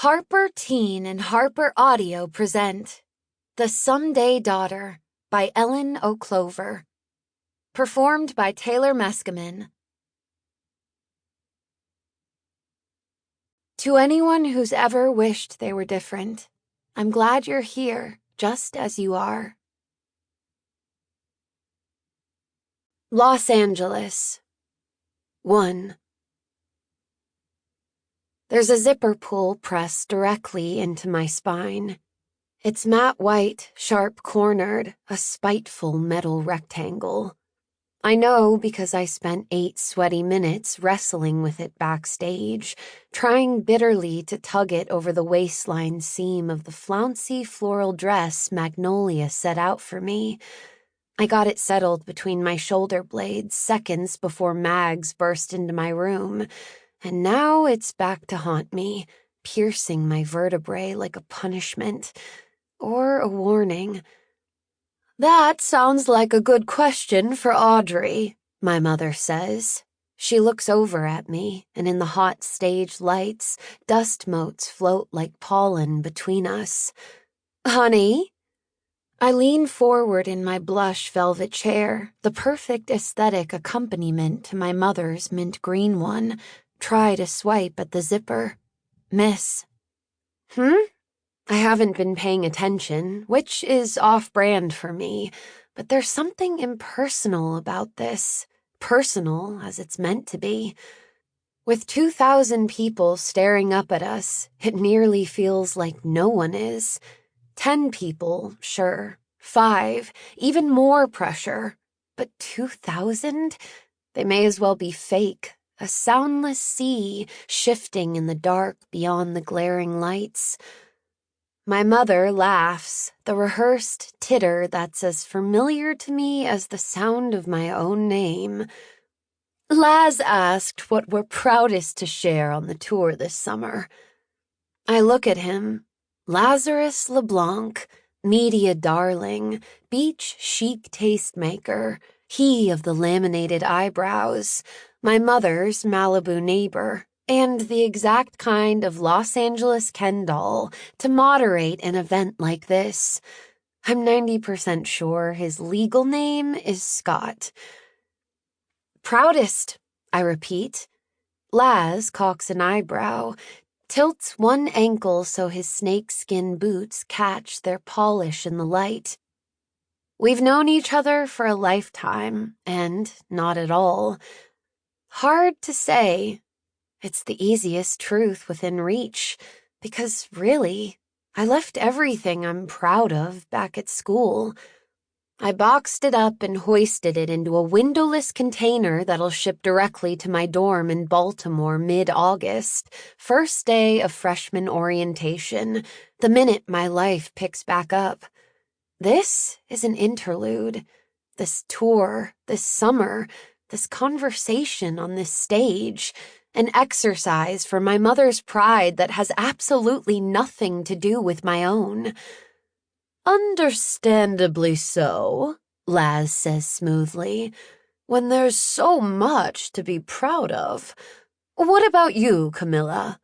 HarperTeen and Harper Audio present The Someday Daughter by Ellen O'Clover. Performed by Taylor Meskimen. To anyone who's ever wished they were different, I'm glad you're here, just as you are. Los Angeles. 1. There's a zipper pull pressed directly into my spine. It's matte white, sharp-cornered, a spiteful metal rectangle. I know because I spent 8 sweaty minutes wrestling with it backstage, trying bitterly to tug it over the waistline seam of the flouncy floral dress Magnolia set out for me. I got it settled between my shoulder blades seconds before Mags burst into my room, and now it's back to haunt me, piercing my vertebrae like a punishment or a warning. That sounds like a good question for Audrey, my mother says. She looks over at me, and in the hot stage lights, dust motes float like pollen between us. Honey? I lean forward in my blush velvet chair, the perfect aesthetic accompaniment to my mother's mint green one. Try to swipe at the zipper. Miss. I haven't been paying attention, which is off-brand for me, but there's something impersonal about this. Personal as it's meant to be. With 2,000 people staring up at us, it nearly feels like no one is. 10 people, sure. 5, even more pressure. But 2,000? They may as well be fake. A soundless sea shifting in the dark beyond the glaring lights. My mother laughs, the rehearsed titter that's as familiar to me as the sound of my own name. Laz asked what we're proudest to share on the tour this summer. I look at him. Lazarus LeBlanc, media darling, beach chic tastemaker, he of the laminated eyebrows, my mother's Malibu neighbor, and the exact kind of Los Angeles Ken doll to moderate an event like this. I'm 90% sure his legal name is Scott. Proudest, I repeat. Laz cocks an eyebrow, tilts one ankle so his snakeskin boots catch their polish in the light. We've known each other for a lifetime, and not at all. Hard to say. It's the easiest truth within reach, because really, I left everything I'm proud of back at school. I boxed it up and hoisted it into a windowless container that'll ship directly to my dorm in Baltimore mid-August, first day of freshman orientation, the minute my life picks back up. This is an interlude. This tour, this summer, this conversation on this stage, an exercise for my mother's pride that has absolutely nothing to do with my own. Understandably so, Laz says smoothly, when there's so much to be proud of. What about you, Camilla?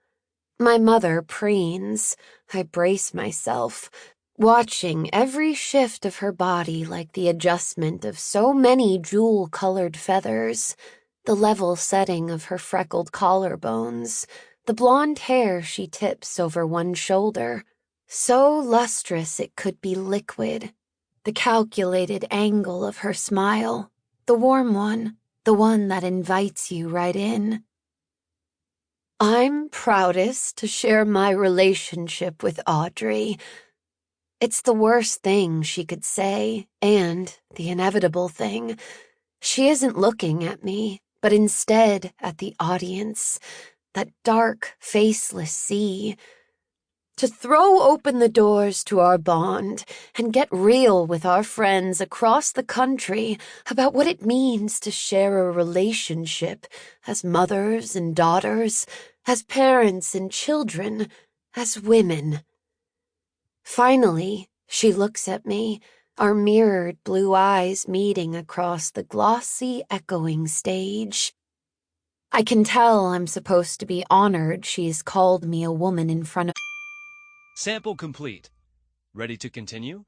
My mother preens. I brace myself, watching every shift of her body like the adjustment of so many jewel-colored feathers, the level setting of her freckled collarbones, the blonde hair she tips over one shoulder, so lustrous it could be liquid, the calculated angle of her smile, the warm one, the one that invites you right in. I'm proudest to share my relationship with Audrey. It's the worst thing she could say, and the inevitable thing. She isn't looking at me, but instead at the audience, that dark, faceless sea. To throw open the doors to our bond and get real with our friends across the country about what it means to share a relationship as mothers and daughters, as parents and children, as women. Finally, she looks at me, our mirrored blue eyes meeting across the glossy, echoing stage. I can tell I'm supposed to be honored she's called me a woman in front of Sample complete. Ready to continue?